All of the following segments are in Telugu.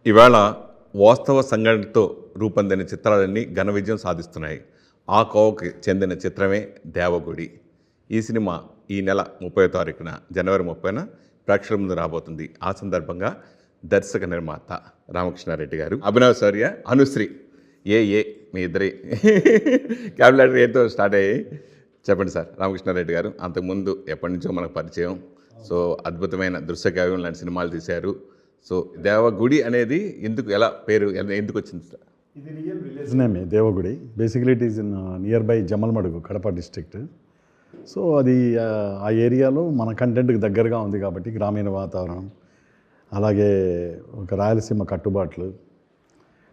ఇవాళ వాస్తవ సంఘటనతో రూపొందిన చిత్రాలన్నీ ఘన విజయం సాధిస్తున్నాయి. ఆ కోవకి చెందిన చిత్రమే దేవగుడి. ఈ సినిమా ఈ నెల 30వ తారీఖున జనవరి 30న ప్రేక్షకుల ముందు రాబోతుంది. ఆ సందర్భంగా దర్శక నిర్మాత రామకృష్ణారెడ్డి గారు, అభినవ్ శౌర్య, అనుశ్రీ ఏ మీ ఇద్దరి క్యాబిలెటర్ ఏతో స్టార్ట్ అయ్యాయి. చెప్పండి సార్. రామకృష్ణారెడ్డి గారు అంతకుముందు ఎప్పటి నుంచో మనకు పరిచయం. సో అద్భుతమైన దృశ్య కావ్యం లాంటి సినిమాలు తీశారు. సో దేవగుడి అనేది ఎలా పేరు ఎందుకు వచ్చింది సార్? ఇది రియల్ విలేజ్ నేమే Devagudi. Basically it is in near by Jammalamadugu, Kadapa district. So అది ఆ ఏరియాలో మన కంటెంట్కి దగ్గరగా ఉంది కాబట్టి గ్రామీణ వాతావరణం, అలాగే ఒక రాయలసీమ కట్టుబాట్లు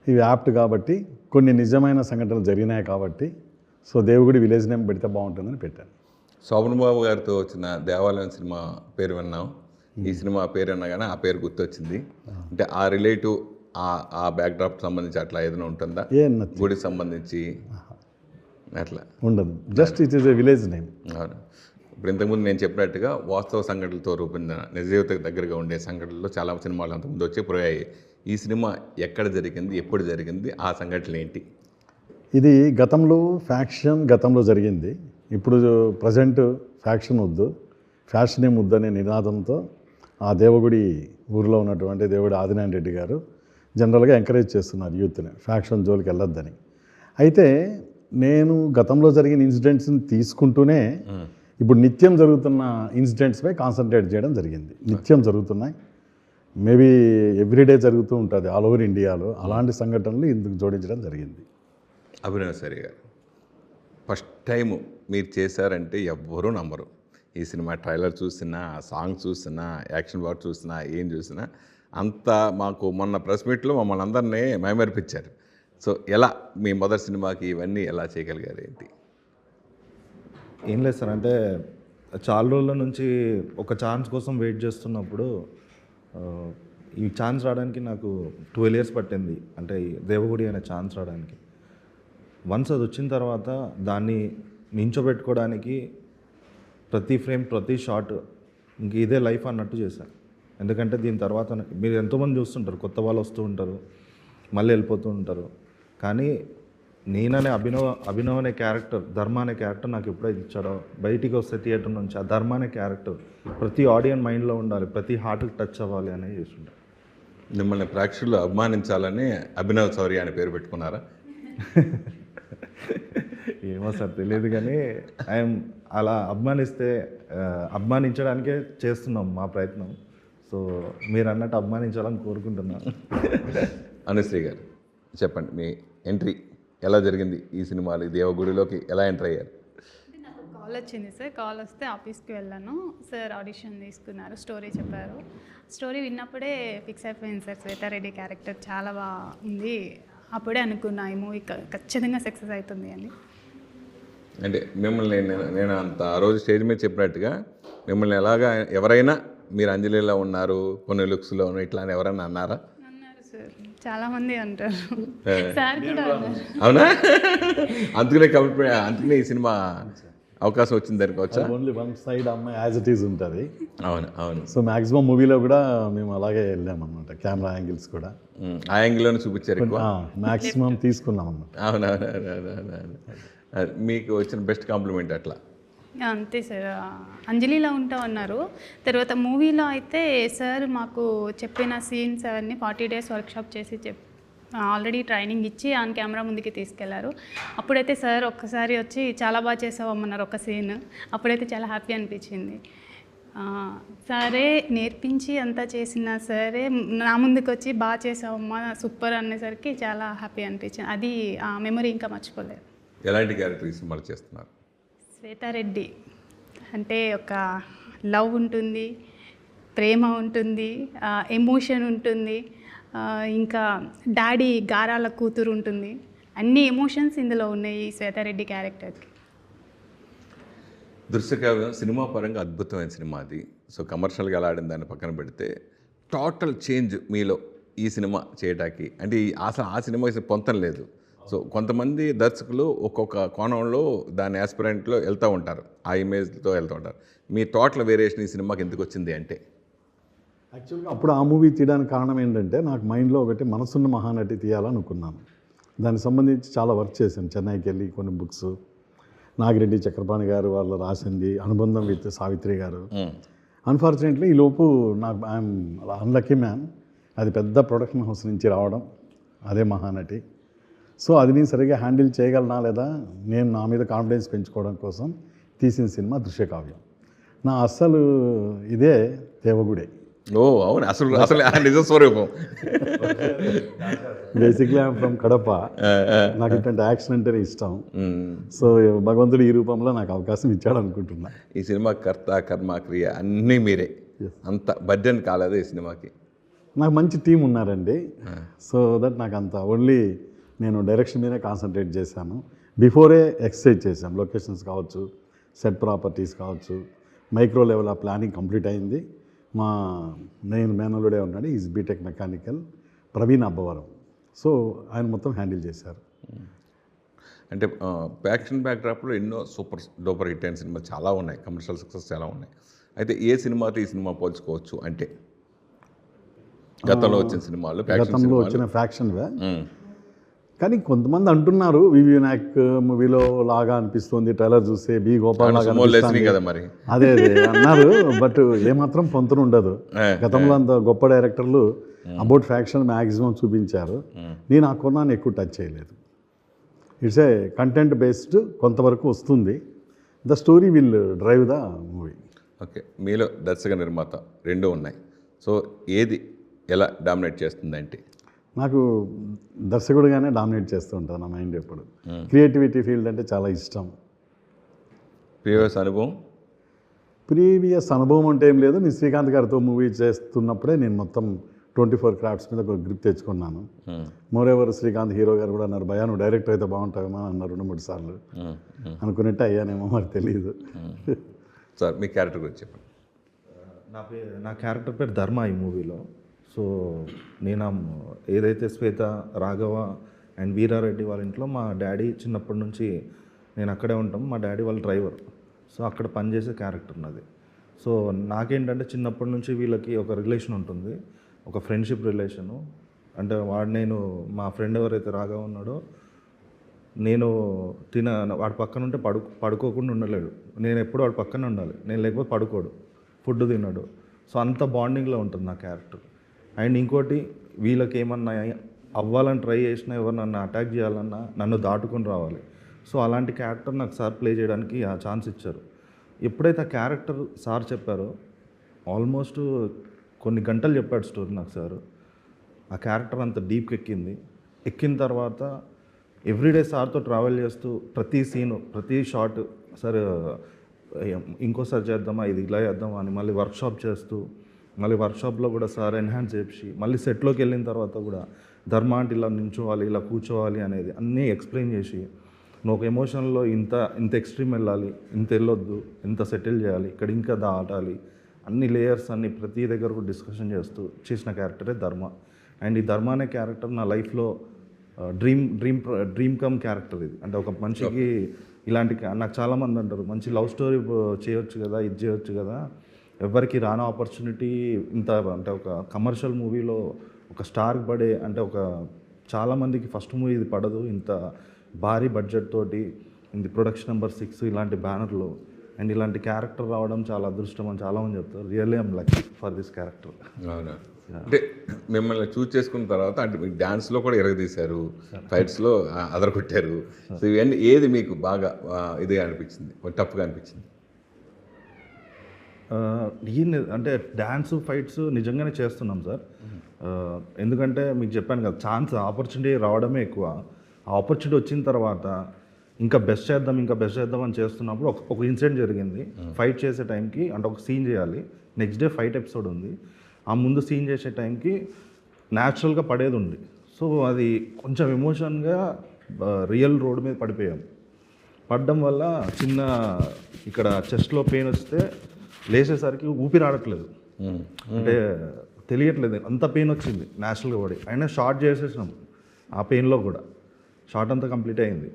ఇవి యాప్ట్ కాబట్టి కొన్ని నిజమైన సంఘటనలు జరిగినాయి కాబట్టి సో దేవగుడి విలేజ్ నేమ్ పెడితే బాగుంటుందని పెట్టాను. శోభన్ బాబు గారితో వచ్చిన దేవాలయం సినిమా పేరు విన్నాం. ఈ సినిమా పేరు అన్నా కానీ ఆ పేరు గుర్తొచ్చింది. అంటే ఆ రిలేటివ్ ఆ బ్యాక్డ్రాప్ సంబంధించి అట్లా ఏదైనా ఉంటుందా? గుడికి సంబంధించి అట్లా ఉండదు, just it is a village name. అవును. ఇప్పుడు ఇంతకుముందు నేను చెప్పినట్టుగా వాస్తవ సంఘటనలతో రూపొందిన నిజ జీవితకు దగ్గరగా ఉండే సంఘటనలు చాలా సినిమాలు అంతకుముందు వచ్చి పోయాయి. ఈ సినిమా ఎక్కడ జరిగింది, ఎప్పుడు జరిగింది, ఆ సంఘటనలు ఏంటి? ఇది గతంలో ఫ్యాక్షన్ గతంలో జరిగింది. ఇప్పుడు ప్రజెంట్ ఫ్యాక్షన్ వద్దు, ఫ్యాషనే ముద్దు అనే నినాదంతో ఆ దేవగుడి ఊరిలో ఉన్నటువంటి దేవుడి ఆదినారాయణ రెడ్డి గారు జనరల్గా ఎంకరేజ్ చేస్తున్నారు యూత్ని ఫ్యాక్షన్ జోలికి వెళ్ళొద్దని. అయితే నేను గతంలో జరిగిన ఇన్సిడెంట్స్ని తీసుకుంటూనే ఇప్పుడు నిత్యం జరుగుతున్న ఇన్సిడెంట్స్పై కాన్సన్ట్రేట్ చేయడం జరిగింది. నిత్యం జరుగుతున్నాయి, మేబీ ఎవ్రీడే జరుగుతూ ఉంటుంది ఆల్ ఓవర్ ఇండియాలో. అలాంటి సంఘటనలు ఇందుకు జోడించడం జరిగింది. అభినవ్ సరి గారు, ఫస్ట్ టైం మీరు చేశారంటే ఎవ్వరూ నమ్మరు. ఈ సినిమా ట్రైలర్ చూసినా, సాంగ్ చూసినా, యాక్షన్ బాట్ చూసినా, ఏం చూసినా అంతా మాకు మొన్న ప్రెస్ మీట్లో మమ్మల్ని అందరినీ మైమరిపించారు. సో ఎలా మీ మొదటి సినిమాకి ఇవన్నీ ఎలా చేయగలిగారు ఏంటి? ఏం లేదు సార్, అంటే చాలా రోజుల నుంచి ఒక ఛాన్స్ కోసం వెయిట్ చేస్తున్నప్పుడు ఈ ఛాన్స్ రావడానికి నాకు 12 years పట్టింది. అంటే ఈ దేవగుడి అనే ఛాన్స్ రావడానికి. వన్స్ అది వచ్చిన తర్వాత దాన్ని నించోబెట్టుకోవడానికి ప్రతి ఫ్రేమ్, ప్రతి షాట్ ఇంక ఇదే లైఫ్ అన్నట్టు చేశాను. ఎందుకంటే దీని తర్వాత మీరు ఎంతోమంది చూస్తుంటారు, కొత్త వాళ్ళు వస్తూ ఉంటారు, మళ్ళీ వెళ్ళిపోతూ ఉంటారు. కానీ నేననే అభినవ్ అనే క్యారెక్టర్, ధర్మ అనే క్యారెక్టర్ నాకు ఎప్పుడైతే ఇచ్చాడో, బయటికి వస్తే థియేటర్ నుంచి ఆ ధర్మ అనే క్యారెక్టర్ ప్రతి ఆడియన్స్ మైండ్లో ఉండాలి, ప్రతి హార్ట్కి టచ్ అవ్వాలి అనేది చేస్తుంటారు. మిమ్మల్ని ప్రేక్షకులు అభిమానించాలని అభినవ్ శౌర్య అని పేరు పెట్టుకున్నారా? ఏమో సార్ తెలియదు, కానీ అలా అభిమానించడానికే చేస్తున్నాం మా ప్రయత్నం. సో మీరు అన్నట్టు అభిమానించాలని కోరుకుంటున్నాను. అనుశ్రీ గారు చెప్పండి, మీ ఎంట్రీ ఎలా జరిగింది ఈ సినిమాలు? దేవగుడిలోకి ఎలా ఎంటర్ అయ్యారు? నాకు కాల్ వచ్చింది సార్. కాల్ వస్తే ఆఫీస్కి వెళ్ళాను. సార్ ఆడిషన్ తీసుకున్నారు, స్టోరీ చెప్పారు. స్టోరీ విన్నప్పుడే ఫిక్స్ అయిపోయింది సార్. శ్వేతారెడ్డి క్యారెక్టర్ చాలా బాగుంది. అప్పుడే అనుకున్నా ఈ మూవీ ఖచ్చితంగా సక్సెస్ అవుతుంది అని. అంటే మిమ్మల్ని నేను అంత ఆ రోజు స్టేజ్ మీద చెప్పినట్టుగా మిమ్మల్ని ఎలాగా ఎవరైనా మీరు అంజలిలో ఉన్నారు, కొన్ని లుక్స్లో ఇట్లా అని ఎవరైనా అన్నారా? అన్నారు సార్, చాలామంది అంటారు. సార్ కూడా అన్నారు. అవునా? అందుకనే ఈ సినిమా అవకాశం వచ్చింది అనుకోవచ్చా? ఓన్లీ వన్ సైడ్ అమ్మాయి యాజ్ ఇట్ ఈజ్ ఉంటుంది. అవును. సో మ్యాక్సిమం మూవీలో కూడా మేము అలాగే వెళ్ళామన్నమాట. కెమెరా యాంగిల్స్ కూడా ఆ యాంగిల్లోనే చూపించారు, మ్యాక్సిమం తీసుకున్నాం అన్నమాట. అవునవును. మీకు వచ్చిన బెస్ట్ కాంప్లిమెంట్ అట్లా? అంతే సార్, అంజలిలో ఉంటామన్నారు. తర్వాత మూవీలో అయితే సార్ మాకు చెప్పిన సీన్స్ అవన్నీ 40 days వర్క్షాప్ చేసి ఆల్రెడీ ట్రైనింగ్ ఇచ్చి ఆన్ కెమెరా ముందుకి తీసుకెళ్లారు. అప్పుడైతే సార్ ఒక్కసారి వచ్చి చాలా బాగా చేసావమ్మన్నారు ఒక సీన్. అప్పుడైతే చాలా హ్యాపీ అనిపించింది. సరే నేర్పించి అంతా చేసిన సరే నా ముందుకు వచ్చి బాగా చేసావమ్మా సూపర్ అనేసరికి చాలా హ్యాపీ అనిపించింది. అది ఆ మెమరీ ఇంకా మర్చిపోలేదు. ఎలాంటి క్యారెక్టర్ సినిమాలు చేస్తున్నారు? శ్వేతారెడ్డి అంటే ఒక లవ్ ఉంటుంది, ప్రేమ ఉంటుంది, ఎమోషన్ ఉంటుంది, ఇంకా డాడీ గారాల కూతురు ఉంటుంది. అన్ని ఎమోషన్స్ ఇందులో ఉన్నాయి ఈ శ్వేతారెడ్డి క్యారెక్టర్కి. దృశ్యకావ్యం సినిమా పరంగా అద్భుతమైన సినిమా అది. సో కమర్షియల్గా ఎలా ఆడిన దాన్ని పక్కన పెడితే టోటల్ చేంజ్ మీలో ఈ సినిమా చేయడానికి, అంటే అసలు ఆ సినిమా పొంతం లేదు. సో కొంతమంది దర్శకులు ఒక్కొక్క కోణంలో దాని యాస్పిరెంట్లో వెళ్తూ ఉంటారు, ఆ ఇమేజ్తో వెళ్తూ ఉంటారు. మీ టోటల్ వేరియేషన్ ఈ సినిమాకి ఎందుకు వచ్చింది అంటే? యాక్చువల్గా అప్పుడు ఆ మూవీ తీయడానికి కారణం ఏంటంటే నాకు మైండ్లో ఒకటి మనసున్న మహానటి తీయాలనుకున్నాను. దానికి సంబంధించి చాలా వర్క్ చేశాను. చెన్నైకి వెళ్ళి కొన్ని బుక్స్, నాగిరెడ్డి చక్రపాణి గారు వాళ్ళు రాసింది, అనుబంధం విత్ సావిత్రి గారు. అన్ఫార్చునేట్లీ ఈ లోపు నాకు ఐఎమ్ అన్లక్కీ మ్యాన్, అది పెద్ద ప్రొడక్షన్ హౌస్ నుంచి రావడం, అదే మహానటి. సో అది నేను సరిగ్గా హ్యాండిల్ చేయగలనా లేదా, నేను నా మీద కాన్ఫిడెన్స్ పెంచుకోవడం కోసం తీసిన సినిమా దృశ్యకావ్యం. నా అస్సలు ఇదే దేవగుడే. ఓ అవును, అసలు అసలు నిజ స్వరూపం. Basically I'm from Kadapa. నాకు ఇట్లాంటి యాక్షన్ అంటేనే ఇష్టం. సో భగవంతుడు ఈ రూపంలో నాకు అవకాశం ఇచ్చాడు అనుకుంటున్నా. ఈ సినిమా కర్త కర్మ క్రియ అన్నీ మీరే, అంత బడ్జెట్ కాలేదు ఈ సినిమాకి. నాకు మంచి టీం ఉన్నారండి. సో దట్ నాకు అంత ఓన్లీ నేను డైరెక్షన్ మీదే కాన్సన్ట్రేట్ చేశాను. బిఫోరే ఎక్సర్సైజ్ చేశాను. లొకేషన్స్ కావచ్చు, సెట్ ప్రాపర్టీస్ కావచ్చు, మైక్రో లెవెల్ ఆ ప్లానింగ్ కంప్లీట్ అయింది. మా నేను మేనలుడే ఉన్నాడు, is BTech mechanical, Praveen Abbavaram. So ఆయన మొత్తం హ్యాండిల్ చేశారు. అంటే యాక్షన్ బ్యాక్డ్రాప్లో ఎన్నో సూపర్ డూపర్ హిట్ అయిన సినిమాలు చాలా ఉన్నాయి, కమర్షియల్ సక్సెస్ చాలా ఉన్నాయి. అయితే ఏ సినిమాతో ఈ సినిమా పోల్చుకోవచ్చు అంటే గతంలో వచ్చిన సినిమాలు, గతంలో వచ్చిన ఫ్యాక్షన్వే. కానీ కొంతమంది అంటున్నారు వివినాయక్ మూవీలో లాగా అనిపిస్తుంది, ట్రైలర్ చూస్తే బి గోపాల్ లాగా అనిపిస్తుంది కదా మరి. అదే అన్నారు. బట్ ఏమాత్రం పొంతన ఉండదు. గతంలో అంత గొప్ప డైరెక్టర్లు అబౌట్ ఫ్యాక్షన్ మ్యాక్సిమం చూపించారు. నేను ఆ కొన్నాను ఎక్కువ టచ్ చేయలేదు. ఇట్స్ ఏ కంటెంట్ బేస్డ్, కొంతవరకు వస్తుంది. The story will drive the movie. Okay, మీలో దర్శక నిర్మాత రెండు ఉన్నాయి. సో ఏది ఎలా డామినేట్ చేస్తుందంటే? నాకు దర్శకుడిగానే డామినేట్ చేస్తూ ఉంటాను నా మైండ్ ఎప్పుడు. క్రియేటివిటీ ఫీల్డ్ అంటే చాలా ఇష్టం. ప్రీవియస్ అనుభవం అంటే ఏం లేదు. నేను శ్రీకాంత్ గారితో మూవీ చేస్తున్నప్పుడే నేను మొత్తం 24 క్రాఫ్ట్స్ మీద ఒక గ్రిప్ తెచ్చుకున్నాను. మోరెవర్ శ్రీకాంత్ హీరో గారు కూడా అన్నారు, భయా నువ్వు డైరెక్టర్ అయితే బాగుంటావేమో అన్నారు 2-3 సార్లు. అనుకున్నట్టు అయ్యానేమో మరి తెలియదు. సార్ మీ క్యారెక్టర్ గురించి చెప్పండి. నా క్యారెక్టర్ పేరు ధర్మ ఈ మూవీలో. సో నేను ఏదైతే శ్వేత, రాఘవ అండ్ వీరారెడ్డి వాళ్ళ ఇంట్లో మా డాడీ చిన్నప్పటి నుంచి నేను అక్కడే ఉంటాం. మా డాడీ వాళ్ళ డ్రైవర్. సో అక్కడ పనిచేసే క్యారెక్టర్ నాది. సో నాకేంటంటే చిన్నప్పటి నుంచి వీళ్ళకి ఒక రిలేషన్ ఉంటుంది, ఒక ఫ్రెండ్షిప్ రిలేషను. అంటే నేను మా ఫ్రెండ్ ఎవరైతే రాఘవ ఉన్నాడో, నేను వాడి పక్కన ఉంటే పడుకోకుండా ఉండలేడు. నేను ఎప్పుడు వాడి పక్కనే ఉండాలి, నేను లేకపోతే పడుకోడు, ఫుడ్ తిన్నాడు. సో అంత బాండింగ్లో ఉంటుంది నా క్యారెక్టర్. అండ్ ఇంకోటి, వీళ్ళకి ఏమన్నా అవ్వాలని ట్రై చేసినా, ఎవరు నన్ను అటాక్ చేయాలన్నా నన్ను దాటుకొని రావాలి. సో అలాంటి క్యారెక్టర్ నాకు సార్ ప్లే చేయడానికి ఆ ఛాన్స్ ఇచ్చారు. ఎప్పుడైతే ఆ క్యారెక్టర్ సార్ చెప్పారో, ఆల్మోస్ట్ కొన్ని గంటలు చెప్పాడు స్టోరీ నాకు సార్. ఆ క్యారెక్టర్ అంత డీప్కి ఎక్కిన తర్వాత ఎవ్రీడే సార్తో ట్రావెల్ చేస్తూ ప్రతి సీను, ప్రతి షాట్ సార్ ఇంకోసారి చేద్దామా, ఇది ఇలా చేద్దామా అని మళ్ళీ వర్క్షాప్ చేస్తూ, మళ్ళీ వర్క్షాప్లో కూడా సార్ ఎన్హాన్స్ చేసి, మళ్ళీ సెట్లోకి వెళ్ళిన తర్వాత కూడా ధర్మ అంటే ఇలా నించోవాలి, ఇలా కూర్చోవాలి అనేది అన్నీ ఎక్స్ప్లెయిన్ చేసి, నువ్వు ఒక ఎమోషన్లో ఇంత ఎక్స్ట్రీమ్ వెళ్ళాలి, ఇంత వెళ్ళొద్దు, ఇంత సెటిల్ చేయాలి, ఇక్కడ ఇంకా దాటాలి, అన్ని లేయర్స్ అన్ని ప్రతి దగ్గర కూడా డిస్కషన్ చేస్తూ చేసిన క్యారెక్టరే ధర్మ. అండ్ ఈ ధర్మ అనే క్యారెక్టర్ నా లైఫ్లో డ్రీమ్ కమ్ క్యారెక్టర్ ఇది. అంటే ఒక మనిషికి ఇలాంటి, నాకు చాలామంది అంటారు మంచి లవ్ స్టోరీ చేయొచ్చు కదా, ఇది చేయొచ్చు కదా, ఎవరికి రాని ఆపర్చునిటీ ఇంత, అంటే ఒక కమర్షియల్ మూవీలో ఒక స్టార్కి పడే, అంటే ఒక చాలామందికి ఫస్ట్ మూవీ ఇది పడదు, ఇంత భారీ బడ్జెట్ తోటి, ఇది ప్రొడక్షన్ నెంబర్ 6 ఇలాంటి బ్యానర్లో, అండ్ ఇలాంటి క్యారెక్టర్ రావడం చాలా అదృష్టం అని చాలామంది చెప్తారు. Really I'm lucky for this character. అవునా? అంటే మిమ్మల్ని చూస్ చేసుకున్న తర్వాత అంటే మీకు డాన్స్లో కూడా ఎరగదీశారు, ఫైట్స్లో అదరగొట్టారు. సో ఇవన్నీ ఏది మీకు బాగా ఇదిగా అనిపించింది, టఫ్గా అనిపించింది? అంటే డ్యాన్స్, ఫైట్స్ నిజంగానే చేస్తున్నాం సార్. ఎందుకంటే మీకు చెప్పాను కదా, ఆపర్చునిటీ రావడమే ఎక్కువ. ఆ ఆపర్చునిటీ వచ్చిన తర్వాత ఇంకా బెస్ట్ చేద్దాం అని చేస్తున్నప్పుడు ఒక ఇన్సిడెంట్ జరిగింది. ఫైట్ చేసే టైంకి, అంటే ఒక సీన్ చేయాలి, నెక్స్ట్ డే ఫైట్ ఎపిసోడ్ ఉంది. ఆ ముందు సీన్ చేసే టైంకి న్యాచురల్గా పడేది ఉంది. సో అది కొంచెం ఎమోషన్గా రియల్ రోడ్ మీద పడిపోయాం. పడడం వల్ల చిన్న ఇక్కడ చెస్ట్లో పెయిన్ వస్తే లేచేసరికి ఊపిరి ఆడట్లేదు, అంటే తెలియట్లేదు, అంత పెయిన్ వచ్చింది న్యాచురల్గా పడి. అయినా షార్ట్ చేసేసినాం, ఆ పెయిన్లో కూడా షార్ట్ అంతా కంప్లీట్ అయింది.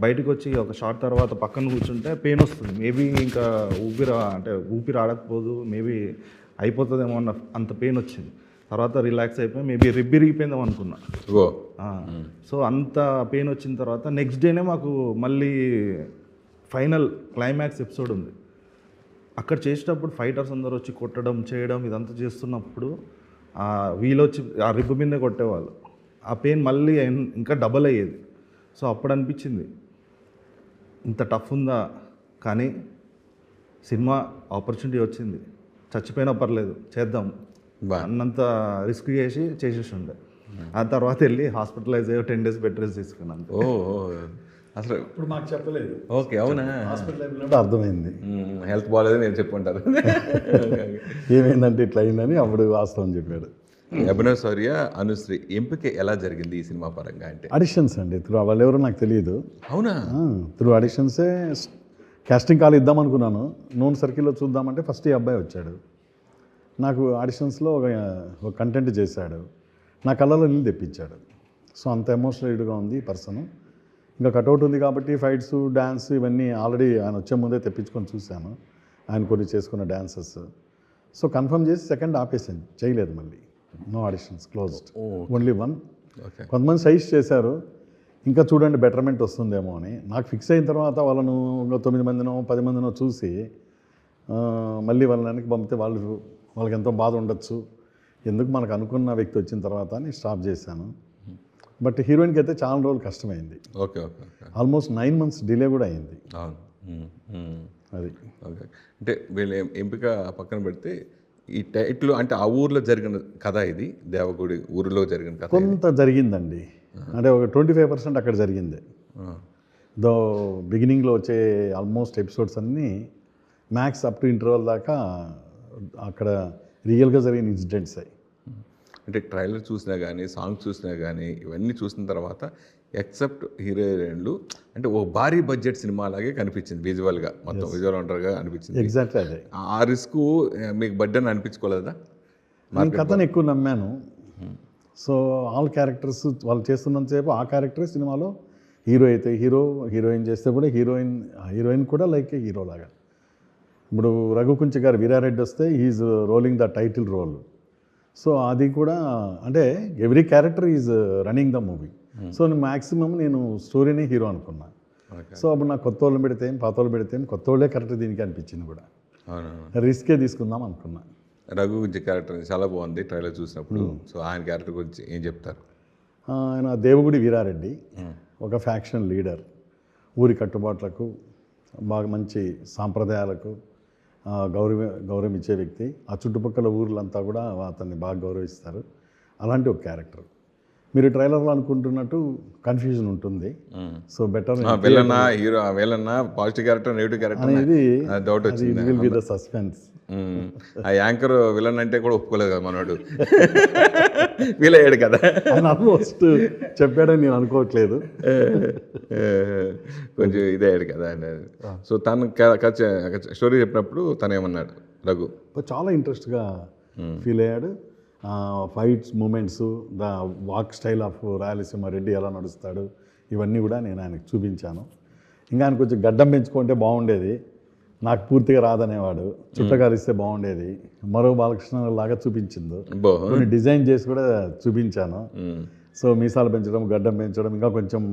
బయటకు వచ్చి ఒక షార్ట్ తర్వాత పక్కన కూర్చుంటే పెయిన్ వస్తుంది. మేబీ ఇంకా ఊపిరి ఆడకపోదు, మేబీ అయిపోతుందేమో అన్న అంత పెయిన్ వచ్చింది. తర్వాత రిలాక్స్ అయిపోయి మేబీ రిబ్బిరిగిపోయిందేమో అనుకున్నా. ఓ సో అంత పెయిన్ వచ్చిన తర్వాత నెక్స్ట్ డేనే మాకు మళ్ళీ ఫైనల్ క్లైమాక్స్ ఎపిసోడ్ ఉంది. అక్కడ చేసేటప్పుడు ఫైటర్స్ అందరూ వచ్చి కొట్టడం చేయడం ఇదంతా చేస్తున్నప్పుడు వీళ్ళు వచ్చి ఆ రిబ్బు మీదే కొట్టేవాళ్ళు. ఆ పెయిన్ మళ్ళీ ఇంకా డబల్ అయ్యేది. సో అప్పుడు అనిపించింది ఇంత టఫ్ ఉందా, కానీ సినిమా ఆపర్చునిటీ వచ్చింది, చచ్చిపోయినా పర్లేదు చేద్దాం అన్నంత రిస్క్ చేసేసి ఉండే. ఆ తర్వాత వెళ్ళి హాస్పిటలైజ్ అయ్యి 10 days బెడ్ రెస్ట్ తీసుకున్నాను. ఓ అసలు ఇప్పుడు మాకు చెప్పలేదు. ఓకే, అవునా? హాస్పిటల్ అయిపోయినప్పుడు అర్థమైంది హెల్త్ బాగాలేదని నేను చెప్పుకుంటారు. ఏమైందంటే ఇట్లా అయిందని అప్పుడు వాస్తవం చెప్పాడు. అభినవ్ శౌర్య, అనుశ్రీ ఎంపిక ఎలా జరిగింది ఈ సినిమా పరంగా అంటే? ఆడిషన్స్ అండి. త్రూ వాళ్ళు ఎవరో నాకు తెలియదు. అవునా? త్రూ ఆడిషన్సే కాస్టింగ్ కాల్ ఇద్దాం అనుకున్నాను. నోన్ సర్కిల్లో చూద్దామంటే ఫస్ట్ ఈ అబ్బాయి వచ్చాడు. నాకు ఆడిషన్స్లో ఒక కంటెంట్ చేశాడు, నా కళ్ళలో నీళ్ళు తెప్పించాడు. సో అంత ఎమోషనల్గా ఉంది ఈ పర్సన్. ఇంకా కట్అవుట్ ఉంది కాబట్టి ఫైట్స్ డ్యాన్స్ ఇవన్నీ ఆల్రెడీ ఆయన వచ్చే ముందే తెప్పించుకొని చూశాను, ఆయన కొన్ని చేసుకున్న డ్యాన్సెస్. సో కన్ఫర్మ్ చేసి సెకండ్ ఆపేసాను, చేయలేదు మళ్ళీ. No auditions, closed, only 1. Okay. కొంతమంది సజెస్ట్ చేశారు ఇంకా చూడండి బెటర్మెంట్ వస్తుందేమో అని. నాకు ఫిక్స్ అయిన తర్వాత వాళ్ళను ఇంకా 9 మందినో 10 మందినో చూసి మళ్ళీ వాళ్ళని వెనక్కి పంపితే వాళ్ళకి ఎంతో బాధ ఉండొచ్చు, ఎందుకు మనకు అనుకున్న వ్యక్తి వచ్చిన తర్వాత అని స్టాప్ చేశాను. బట్ హీరోయిన్కి అయితే చాలా రోజులు కష్టమైంది. Okay okay okay. Almost 9 months delay కూడా అయింది. అవును. అది ఓకే. అంటే వీళ్ళ ఎంపిక పక్కన పెడితే ఈ టైటిల్ అంటే ఆ ఊర్లో జరిగిన కథ, ఇది దేవగుడి ఊరిలో జరిగిన కథ కొంత జరిగిందండి. అంటే ఒక 25% అక్కడ జరిగింది. దో బిగినింగ్లో వచ్చే ఆల్మోస్ట్ ఎపిసోడ్స్ అన్నీ మ్యాక్స్ అప్ టు ఇంటర్వల్ దాకా అక్కడ రియల్గా జరిగిన ఇన్సిడెంట్స్ అయ్యి. అంటే ట్రైలర్ చూసినా కానీ సాంగ్ చూసినా కానీ ఇవన్నీ చూసిన తర్వాత ఎక్సెప్ట్ హీరో హీరోయిన్లు అంటే ఓ భారీ బడ్జెట్ సినిమా లాగే కనిపించింది విజువల్గా, మొత్తం విజువల్ వండర్గా అనిపించింది. ఎగ్జాక్ట్లీ అదే. ఆ రిస్క్ మీకు బడ్డని అనిపించుకోలేదా? నేను కథను ఎక్కువ నమ్మాను. సో ఆల్ క్యారెక్టర్స్ వాళ్ళు చేస్తున్నంతసేపు ఆ క్యారెక్టరే సినిమాలో హీరో అయితే హీరో, హీరోయిన్ చేస్తే కూడా హీరోయిన్ కూడా లైక్ హీరో లాగా. ఇప్పుడు రఘుకుంచి గారు వీరారెడ్డి వస్తే he's rolling the title role. So అది కూడా అంటే every character is running the movie. So maximum నేను స్టోరీనే హీరో అనుకున్నా. సో అప్పుడు నాకు కొత్త వాళ్ళు పెడితే పాత వాళ్ళు పెడితే కొత్త వాళ్ళే కరెక్ట్ దీనికి అనిపించింది కూడా. రిస్కే తీసుకుందాం అనుకున్నా. రఘు గురించి క్యారెక్టర్ చాలా బాగుంది ట్రైలర్ చూసినప్పుడు. సో ఆయన క్యారెక్టర్ గురించి ఏం చెప్తారు? ఆయన దేవగుడి వీరారెడ్డి, ఒక ఫ్యాక్షన్ లీడర్, ఊరి కట్టుబాట్లకు బాగా మంచి సాంప్రదాయాలకు గౌరవం ఇచ్చే వ్యక్తి. ఆ చుట్టుపక్కల ఊర్లంతా కూడా అతన్ని బాగా గౌరవిస్తారు. అలాంటి ఒక క్యారెక్టర్. మీరు ట్రైలర్లో అనుకుంటున్నట్టు కన్ఫ్యూజన్ ఉంటుంది. సో బెటర్ విలన్నా హీరో, విలన్నా పాజిటివ్ క్యారెక్టర్ నెగిటివ్ క్యారెక్టర్ అనేది డౌట్ వచ్చింది. Will be the suspense. ఆ యాంకర్ విలన్ అంటే కూడా ఒప్పుకోలేదు కదా మనోడు, ఫీల్ అయ్యాడు కదా. ఆయన ఆల్మోస్ట్ చెప్పాడని నేను అనుకోవట్లేదు. కొంచెం ఇదే అయ్యాడు కదా ఆయన. సో తను స్టోరీ చెప్పినప్పుడు తను ఏమన్నాడు రఘు? చాలా ఇంట్రెస్ట్గా ఫీల్ అయ్యాడు. Fights moments, the walk style of Rayalaseema Reddy ఎలా నడుస్తాడు ఇవన్నీ కూడా నేను ఆయనకు చూపించాను. ఇంకా ఆయన కొంచెం గడ్డం పెంచుకుంటే బాగుండేది, నాకు పూర్తిగా రాదనేవాడు. చుట్టగాలిస్తే బాగుండేది, మరో బాలకృష్ణ లాగా చూపించింది. కొన్ని డిజైన్ చేసి కూడా చూపించాను. సో మీసాలు పెంచడం, గడ్డం పెంచడం ఇంకా కొంచెం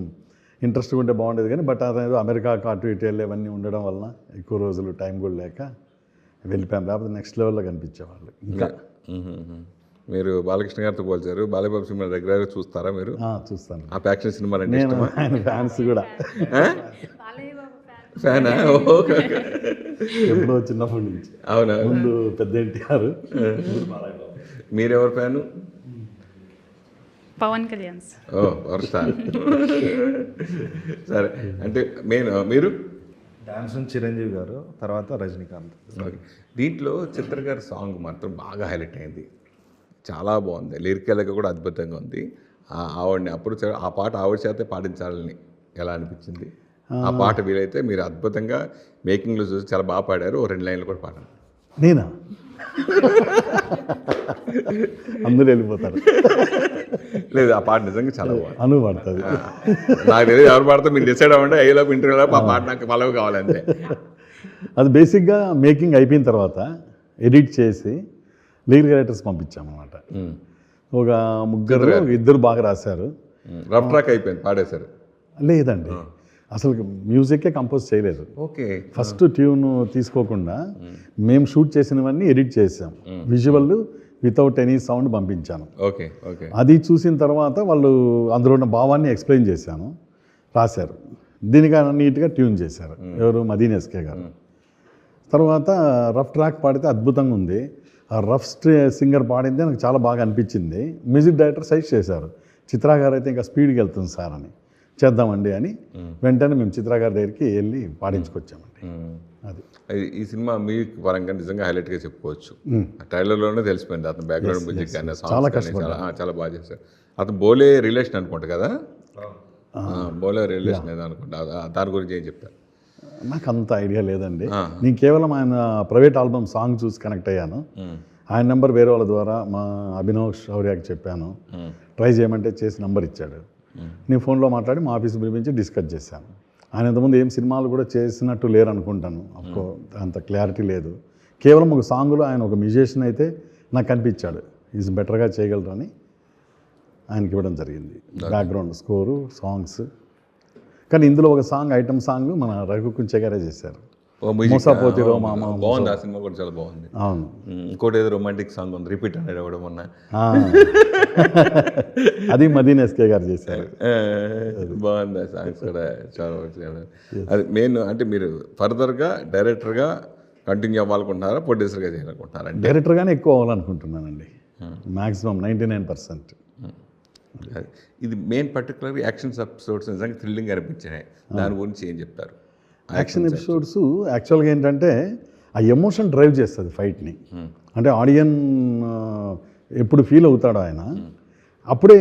ఇంట్రెస్ట్గా ఉంటే బాగుండేది. కానీ బట్ అదేదో అమెరికాకు అటు ఇటు వెళ్ళేవన్నీ ఉండడం వలన ఎక్కువ రోజులు టైం కూడా లేక వెళ్ళిపోయాం. లేకపోతే నెక్స్ట్ లెవెల్లో కనిపించేవాళ్ళు. ఇంకా మీరు బాలకృష్ణ గారితో పోల్చారు. బాలయ్యబాబు సినిమా రెగ్యులర్గా చూస్తారా మీరు? చూస్తాను. ఆ యాక్షన్ సినిమాలు అంటే నేను ఆయన ఫ్యాన్స్ కూడా. ఫ్యానా? ఓకే. ఎప్పుడో చిన్నప్పటి నుంచి. అవునా? ముందు పెద్ద ఎన్టీఆర్. మీరెవరు ఫ్యాను? పవన్ కళ్యాణ్. ఓ వర్ష. సరే, అంటే మీరు డాన్స్ చిరంజీవి గారు, తర్వాత రజనీకాంత్. దీంట్లో చిత్ర గారి సాంగ్ మాత్రం బాగా హైలైట్ అయింది, చాలా బాగుంది. లిరికల్గా కూడా అద్భుతంగా ఉంది. ఆవిడని అప్పుడు ఆ పాట ఆవిడ చేతే పాటించాలని ఎలా అనిపించింది? ఆ పాట వీలైతే మీరు అద్భుతంగా మేకింగ్లో చూసి చాలా బాగా పాడారు. 2 లైన్లు కూడా పాడారు. నేనా? అందరూ వెళ్ళిపోతారు. లేదు, ఆ పాట నిజంగా చాలా బాగుంది. అను పడుతుంది. నాకు తెలియదు ఎవరు పాడితే మీరు డిసైడ్ అవ్వండి. ఐలోపు ఇంటర్వ్యూలో ఆ పాట నాకు ఫలవ కావాలంతే. అది బేసిక్గా మేకింగ్ అయిపోయిన తర్వాత ఎడిట్ చేసి లీడ్ రైటర్స్ పంపించామన్నమాట. ఒక ముగ్గురు ఇద్దరు బాగా రాశారు. రఫ్ ట్రాక్ అయిపోయింది, పాడేశారు. లేదండి, అసలు మ్యూజిక్కే కంపోజ్ చేయలేదు. ఓకే. ఫస్ట్ ట్యూన్ తీసుకోకుండా మేము షూట్ చేసినవన్నీ ఎడిట్ చేసాం. విజువల్ వితౌట్ ఎనీ సౌండ్ పంపించాను. Okay okay. అది చూసిన తర్వాత వాళ్ళు అందులో ఉన్న భావాన్ని ఎక్స్ప్లెయిన్ చేశాను, రాశారు. దీనికి నీట్గా ట్యూన్ చేశారు. ఎవరు? మదీన్ ఎస్కే గారు. తర్వాత రఫ్ ట్రాక్ పాడితే అద్భుతంగా ఉంది. ఆ రఫ్ సింగర్ పాడిందే నాకు చాలా బాగా అనిపించింది. మ్యూజిక్ డైరెక్టర్ సజెస్ట్ చేశారు, చిత్రా గారు అయితే ఇంకా స్పీడ్కి వెళ్తుంది సార్ అని, చేద్దామండి అని వెంటనే మేము చిత్రా గారి దగ్గరికి వెళ్ళి పాడించుకొచ్చామండి. అది ఈ సినిమా మ్యూజిక్ పరంగా నిజంగా హైలైట్గా చెప్పుకోవచ్చు. ట్రైలర్లోనే తెలిసిపోయింది అతను బ్యాక్గ్రౌండ్ మ్యూజిక్ కానీ సాంగ్స్ కానీ చాలా బాగా చేశారు. అతను బోలే రిలేషన్ అనుకుంటా కదా, బోలే రిలేషన్ ఏదో అనుకుంటా, దాని గురించి ఏం చెప్తారు? నాకు అంత ఐడియా లేదండి. నేను కేవలం ఆయన ప్రైవేట్ ఆల్బమ్ సాంగ్ చూసి కనెక్ట్ అయ్యాను. ఆయన నెంబర్ వేరే వాళ్ళ ద్వారా మా అభినవ్ శౌర్యకి చెప్పాను, ట్రై చేయమంటే చేసి నెంబర్ ఇచ్చాడు. నేను ఫోన్లో మాట్లాడి మా ఆఫీస్ పిలిపించి డిస్కస్ చేశాను. ఆయన ఇంతకుముందు ఏం సినిమాలు కూడా చేసినట్టు లేరు అనుకుంటాను, అఫ్కో అంత క్లారిటీ లేదు. కేవలం ఒక సాంగ్లో ఆయన ఒక మ్యూజిషియన్ అయితే నాకు కనిపించాడు, ఈజ్ బెటర్గా చేయగలరని ఆయనకి ఇవ్వడం జరిగింది. Background score, songs. కానీ ఇందులో ఒక సాంగ్, ఐటమ్ సాంగ్ మన రఘుకుంచే గారే చేశారు. మోసపోతిరో మామ. బాగుంది, ఆ సినిమా కూడా చాలా బాగుంది. అవును. ఇంకోటి ఏదో రొమాంటిక్ సాంగ్ ఉంది, రిపీట్ అనేది కూడా మొన్న, అది మదీన్ ఎస్కే గారు చేశారు. బాగుంది ఆ సాంగ్స్ కూడా చాలా బాగుంది. అది మెయిన్ అంటే మీరు ఫర్దర్గా డైరెక్టర్గా కంటిన్యూ అవ్వాలనుకుంటున్నారా, ప్రొడ్యూసర్గా చేయాలనుకుంటున్నారా? డైరెక్టర్గానే ఎక్కువ అవ్వాలనుకుంటున్నానండి, మ్యాక్సిమం 99%. ఇది మెయిన్ పర్టికులర్ యాక్షన్ ఎపిసోడ్స్ నిజంగా థ్రిల్లింగ్ అనిపించాయి, దాని గురించి ఏం చెప్తారు? యాక్షన్ ఎపిసోడ్స్ యాక్చువల్గా ఏంటంటే ఆ ఎమోషన్ డ్రైవ్ చేస్తుంది ఫైట్ని. అంటే ఆడియన్ ఎప్పుడు ఫీల్ అవుతాడో ఆయన, అప్పుడే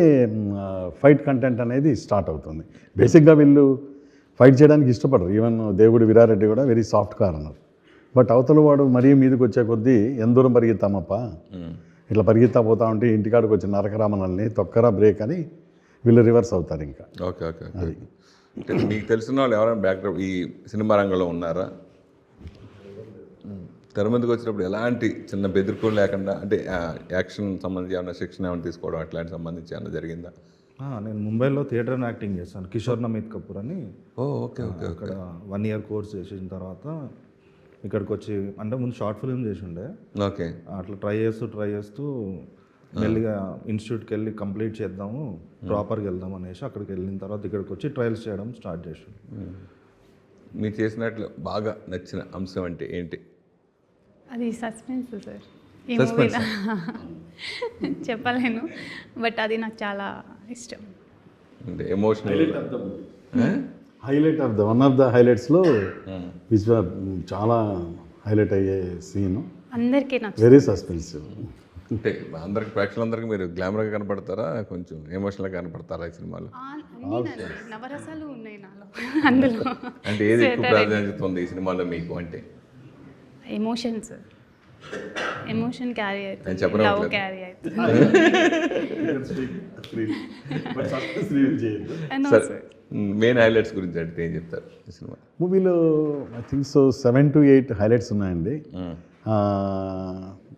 ఫైట్ కంటెంట్ అనేది స్టార్ట్ అవుతుంది. బేసిక్గా వీళ్ళు ఫైట్ చేయడానికి ఇష్టపడరు. ఈవెన్ దేవుడు వీరారెడ్డి కూడా వెరీ సాఫ్ట్ కార్ అన్నారు. బట్ అవతల వాడు మరీ మీదకి వచ్చే కొద్దీ ఎంత దూరం పరిగెత్తామప్ప, ఇట్లా పరిగెత్తా పోతా ఉంటే ఇంటికాడికి వచ్చి నరకరామనల్ని తొక్కరా బ్రేక్ అని వీళ్ళు రివర్స్ అవుతారు. ఇంకా ఓకే ఓకే. అంటే మీకు తెలిసిన వాళ్ళు ఎవరైనా బ్యాక్గ్రౌండ్ ఈ సినిమా రంగంలో ఉన్నారా? తెర మీదకి వచ్చినప్పుడు ఎలాంటి చిన్న బెదిరికోలు లేకుండా, అంటే యాక్షన్ సంబంధించి ఏమైనా శిక్షణ ఏమైనా తీసుకోవడం అట్లాంటి సంబంధించి ఏమైనా జరిగిందా? నేను ముంబైలో థియేటర్ యాక్టింగ్ చేశాను, కిషోర్ నమిత్ కపూర్ అని. Okay okay. అక్కడ 1 year కోర్స్ చేసిన తర్వాత ఇక్కడికి వచ్చి, అంటే ముందు షార్ట్ ఫిల్మ్ చేసి ఉండే. ఓకే. అట్లా ట్రై చేస్తూ మెల్లిగా ఇన్స్టిట్యూట్కి వెళ్ళి కంప్లీట్ చేద్దాము, ప్రాపర్గా వెళ్దాం అనేసి అక్కడికి వెళ్ళిన తర్వాత ఇక్కడికి వచ్చి ట్రయల్స్ చేయడం స్టార్ట్ చేసాం. మీరు చేసినట్లు బాగా నచ్చిన అంశం అంటే ఏంటి? అది సస్పెన్స్ సార్. ఈ మూవీలో చెప్పలేను, బట్ అది నాకు చాలా ఇష్టం. అంటే emotional highlight of the one of the హైలైట్స్లో చాలా హైలైట్ అయ్యే సీను, అందరికీ నాకు వెరీ సస్పెన్సివ్. అంటే అందరికి ప్రేక్షకులందరికీ మీరు గ్లామర్గా కనపడతారా, కొంచెం ఎమోషనల్గా కనపడతారా ఈ సినిమాలో? నవరసాలు ఉన్నాయి నాలో అందులో. అంటే ఏది ఎక్కువ ప్రాధాన్యత ఉంది ఈ సినిమాలో మీకు? అంటే ఎమోషన్ క్యారీ అవుతుంది, చెప్పడం లవ్ క్యారీ అవుతుంది. మెయిన్ హైలైట్స్ గురించి అడిగితే ఏం చెప్తారు ఈ సినిమా? మూవీలో I think so 7 to 8 highlights ఉన్నాయండి.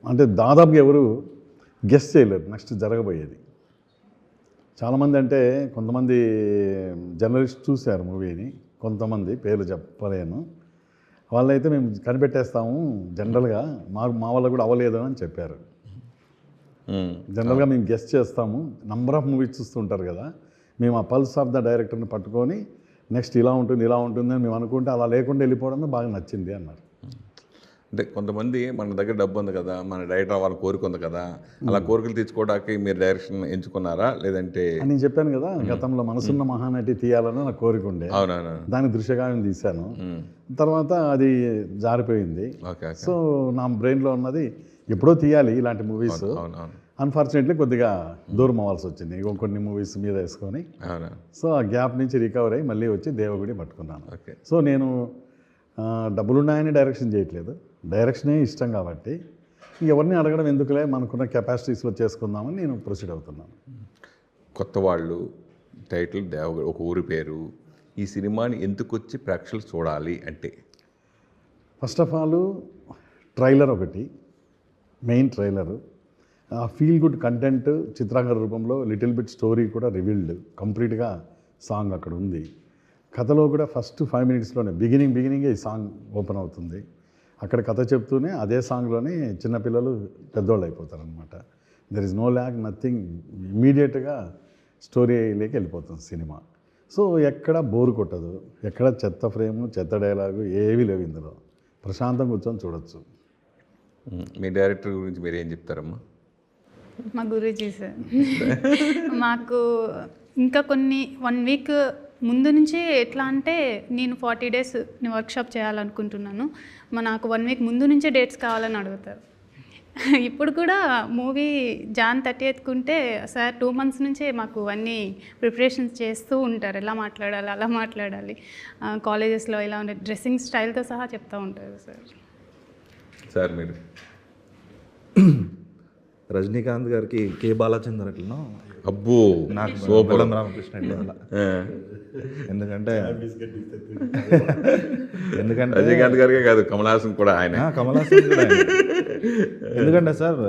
అంటే దాదాపుగా ఎవరు గెస్ చేయలేరు నెక్స్ట్ జరగబోయేది. చాలామంది, అంటే కొంతమంది జర్నలిస్ట్ చూశారు మూవీని, కొంతమంది పేర్లు చెప్పలేను, వాళ్ళైతే మేము కనిపెట్టేస్తాము జనరల్గా, మా వల్ల కూడా అవ్వలేదు అని చెప్పారు. జనరల్గా మేము గెస్ట్ చేస్తాము, నంబర్ ఆఫ్ మూవీస్ చూస్తుంటారు కదా, మేము ఆ పల్స్ ఆఫ్ ద డైరెక్టర్ని పట్టుకొని నెక్స్ట్ ఇలా ఉంటుంది అని మేము అనుకుంటే అలా లేకుండా వెళ్ళిపోవడమే బాగా నచ్చింది అన్నారు. అంటే కొంతమంది మన దగ్గర డబ్బు ఉంది కదా, మన డైరెక్టర్ అవ్వాలని కోరిక ఉంది కదా, అలా కోరికలు తీర్చుకోవడానికి మీరు డైరెక్షన్ ఎంచుకున్నారా లేదంటే? నేను చెప్పాను కదా, గతంలో మనసున్న మహానటి తీయాలని నాకు కోరిక ఉండే, అవునవును, దాని దృశ్యకావ్యం తీశాను. తర్వాత అది జారిపోయింది. సో నా బ్రెయిన్లో ఉన్నది ఎప్పుడో తీయాలి ఇలాంటి మూవీస్. అన్ఫార్చునేట్లీ కొద్దిగా దూరం అవ్వాల్సి వచ్చింది కొన్ని మూవీస్ మీద వేసుకొని. సో ఆ గ్యాప్ నుంచి రికవర్ అయ్యి మళ్ళీ వచ్చి దేవగుడి పట్టుకున్నాను. సో నేను డబ్బులున్నాయని డైరెక్షన్ చేయట్లేదు, డైరెక్షనే ఇష్టం కాబట్టి ఎవరిని అడగడం ఎందుకులే, మనకున్న కెపాసిటీస్లో చేసుకుందామని నేను ప్రొసీడ్ అవుతున్నాను. కొత్త వాళ్ళు టైటిల్ దేవగుడి, ఒక ఊరి పేరు. ఈ సినిమాని ఎందుకు వచ్చి ప్రేక్షకులు చూడాలి అంటే? ఫస్ట్ ఆఫ్ ఆల్ ట్రైలర్ ఒకటి, మెయిన్ ట్రైలరు ఆ ఫీల్ గుడ్ కంటెంట్ చిత్రాంగన రూపంలో లిటిల్ బిట్ స్టోరీ కూడా రివీల్డ్ కంప్లీట్గా సాంగ్ అక్కడ ఉంది. కథలో కూడా ఫస్ట్ 5 minutesలోనే బిగినింగే ఈ సాంగ్ ఓపెన్ అవుతుంది. అక్కడ కథ చెప్తూనే అదే సాంగ్లోనే చిన్నపిల్లలు పెద్దోళ్ళు అయిపోతారనమాట. There is no lag nothing, ఇమీడియట్గా స్టోరీలోకి వెళ్ళిపోతుంది సినిమా. సో ఎక్కడ బోరు కొట్టదు, ఎక్కడ చెత్త ఫ్రేము చెత్త డైలాగు ఏవీ లేవు ఇందులో. ప్రశాంతంగా కూర్చొని చూడొచ్చు. మీ డైరెక్టర్ గురించి మీరు ఏం చెప్తారమ్మా? మా గురూజీ సార్ మాకు ఇంకా 1 week ముందు నుంచి ఎట్లా అంటే నేను 40 days వర్క్షాప్ చేయాలనుకుంటున్నాను, నాకు 1 week ముందు నుంచే డేట్స్ కావాలని అడుగుతారు. ఇప్పుడు కూడా మూవీ Jan 30th కుంటే సార్ 2 months నుంచే మాకు అన్నీ ప్రిపరేషన్స్ చేస్తూ ఉంటారు. ఎలా మాట్లాడాలి, అలా మాట్లాడాలి, కాలేజెస్లో ఇలా ఉండే డ్రెస్సింగ్ స్టైల్తో సహా చెప్తూ ఉంటారు సార్. సార్ మీరు? రజనీకాంత్ గారికి కే బాలచందర్ అట్లనో అబ్బో నాకు సూపర్. బెల్లం రామకృష్ణ అట్లా. ఎందుకంటే రజనీకాంత్ గారికే కాదు, కమల్ హాసన్ కూడా ఆయన. కమల్ హాసన్ కూడా ఆయన. ఎందుకంటే సార్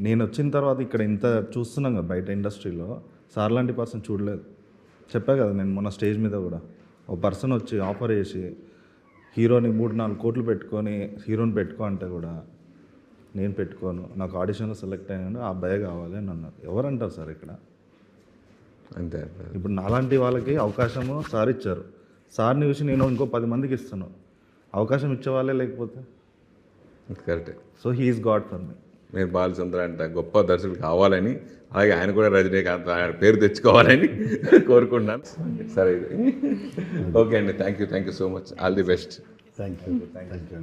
నేను వచ్చిన తర్వాత ఇక్కడ ఇంత చూస్తున్నాం కదా బయట ఇండస్ట్రీలో, సార్ లాంటి పర్సన్ చూడలేదు. చెప్పా కదా నేను మొన్న స్టేజ్ మీద కూడా, ఒక పర్సన్ వచ్చి ఆఫర్ చేసి హీరోని 3-4 కోట్లు పెట్టుకొని హీరోని పెట్టుకో అంటే కూడా నేను పెట్టుకోను, నాకు ఆడిషన్లో సెలెక్ట్ అయ్యాను, ఆ అబ్బాయి కావాలి అని అన్నారు. ఎవరంటారు సార్ ఇక్కడ? అంతే. ఇప్పుడు నాలాంటి వాళ్ళకి అవకాశము సార్ ఇచ్చారు. సార్ని చూసి నేను ఇంకో 10 మందికి ఇస్తాను. అవకాశం ఇచ్చే వాళ్ళే లేకపోతే కరెక్టే. So he's god for me. మీరు బాలచంద్ర అంట గొప్ప దర్శకులు కావాలని, అలాగే ఆయన కూడా రజనీకాంత్ ఆయన పేరు తెచ్చుకోవాలని కోరుకుంటున్నాను. సరే, ఓకే అండి, thank you so much, all the best. Thank you.